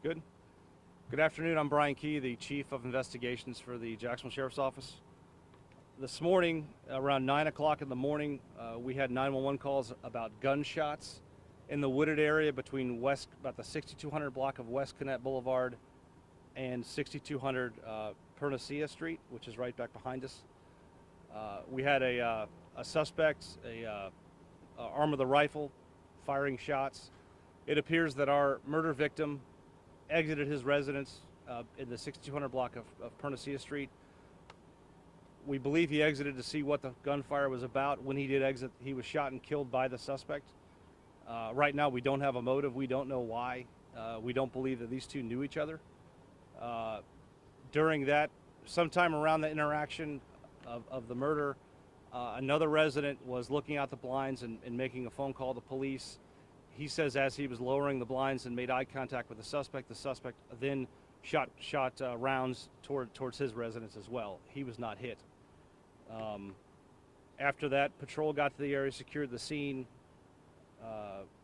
Good. Good afternoon. I'm Brian Key, the Chief of Investigations for the Jacksonville Sheriff's Office. This morning, around 9 o'clock in the morning, we had 911 calls about gunshots in the wooded area between about the 6200 block of West Connect Boulevard and 6200 Pernicia Street, which is right back behind us. We had a suspect, arm of the rifle, firing shots. It appears that our murder victim exited his residence in the 6200 block of Pernicia Street. We believe he exited to see what the gunfire was about. When he did exit, he was shot and killed by the suspect. Right now, we don't have a motive. We don't know why. We don't believe that these two knew each other. During that, sometime around the interaction of the murder, another resident was looking out the blinds and making a phone call to police. He says as he was lowering the blinds and made eye contact with the suspect then shot rounds towards his residence as well. He was not hit. After that, patrol got to the area, secured the scene.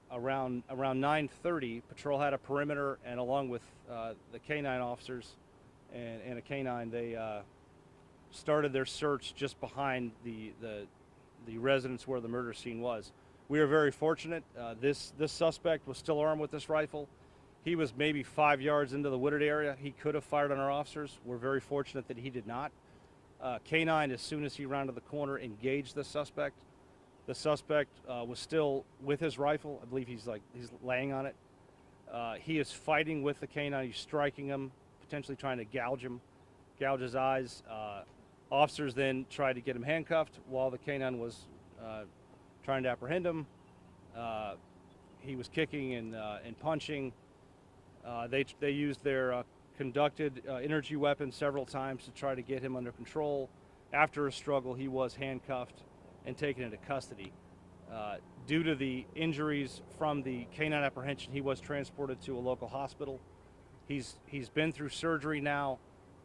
Around 9:30, patrol had a perimeter, and along with the canine officers and a canine, they started their search just behind the residence where the murder scene was. We are very fortunate. This suspect was still armed with this rifle. He was maybe 5 yards into the wooded area. He could have fired on our officers. We're very fortunate that he did not. Canine, as soon as he rounded the corner, engaged the suspect. The suspect was still with his rifle. I believe he's laying on it. He is fighting with the canine. He's striking him, potentially trying to gouge his eyes. Officers then tried to get him handcuffed while the canine was trying to apprehend him. He was kicking and punching. They used their conducted energy weapon several times to try to get him under control. After a struggle, he was handcuffed and taken into custody. Due to the injuries from the canine apprehension, he was transported to a local hospital. He's been through surgery now.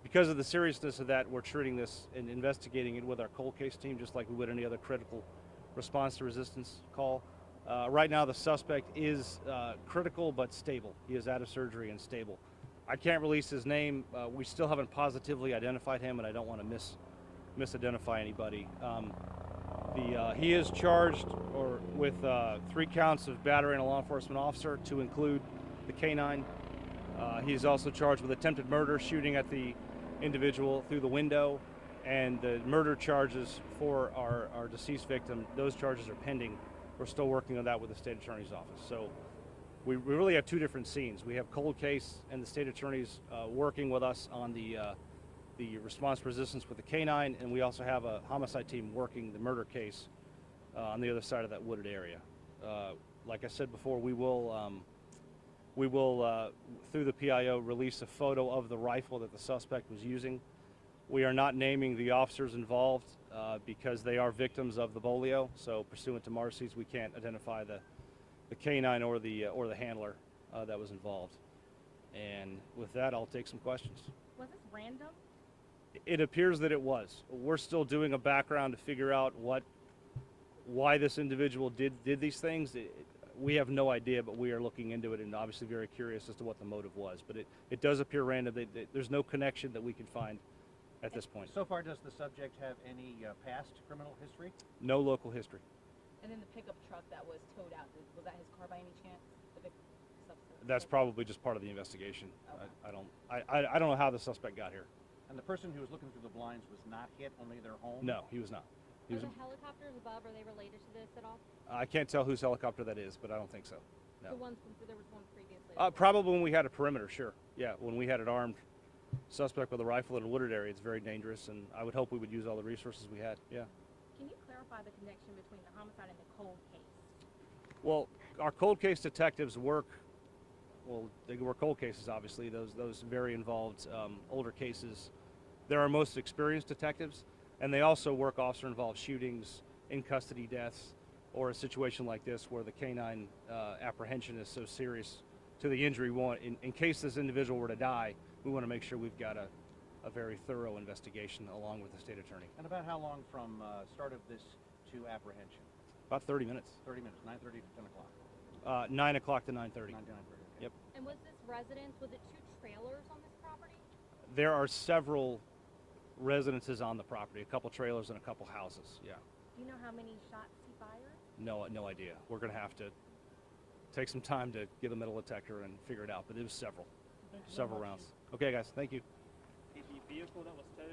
Because of the seriousness of that, we're treating this and investigating it with our cold case team, just like we would any other critical response to resistance call. Right now, the suspect is critical but stable. He is out of surgery and stable. I can't release his name. We still haven't positively identified him, and I don't want to misidentify anybody. He is charged with 3 counts of battery on a law enforcement officer, to include the canine. He's also charged with attempted murder, shooting at the individual through the window, and the murder charges for our deceased victim. Those charges are pending. We're still working on that with the state attorney's office. So we really have 2 different scenes. We have cold case and the state attorneys working with us on the response resistance with the canine, and we also have a homicide team working the murder case on the other side of that wooded area. Like I said before, we will through the PIO release a photo of the rifle that the suspect was using. We are not naming the officers involved because they are victims of the bolio. So pursuant to Marcy's, we can't identify the canine or the handler that was involved. And with that, I'll take some questions. Was this random? It appears that it was. We're still doing a background to figure out why this individual did these things. We have no idea, but we are looking into it and obviously very curious as to what the motive was. But it does appear random. There's no connection that we can find at this point. So far, does the subject have any past criminal history? No local history. And then the pickup truck that was towed out, was that his car by any chance? That's probably just part of the investigation. Okay. I don't know how the suspect got here. And the person who was looking through the blinds was not hit, only their home? No, he was not. Are the helicopters above, are they related to this at all? I can't tell whose helicopter that is, but I don't think so. No. The ones, there was one previously. Probably when we had a perimeter, sure. Yeah, when we had an armed suspect with a rifle in a wooded area, it's very dangerous, and I would hope we would use all the resources we had, yeah. Can you clarify the connection between the homicide and the cold case? Well, our cold case detectives work, they work cold cases, obviously. Those very involved older cases. They're our most experienced detectives, and they also work officer-involved shootings, in custody deaths, or a situation like this where the canine apprehension is so serious to the injury. In case this individual were to die, we want to make sure we've got a very thorough investigation along with the state attorney. And about how long from start of this to apprehension? About 30 minutes. 30 minutes, 9:30 to 10 o'clock? 9 o'clock to 9:30. 9 to 9:30, okay. Yep. And was this residence, was it 2 trailers on this property? There are several residences on the property, a couple trailers and a couple houses. Yeah. Do you know how many shots he fired? No idea. We're gonna have to take some time to get a metal detector and figure it out, but it was several rounds. Okay, guys, thank you. The vehicle that was towed,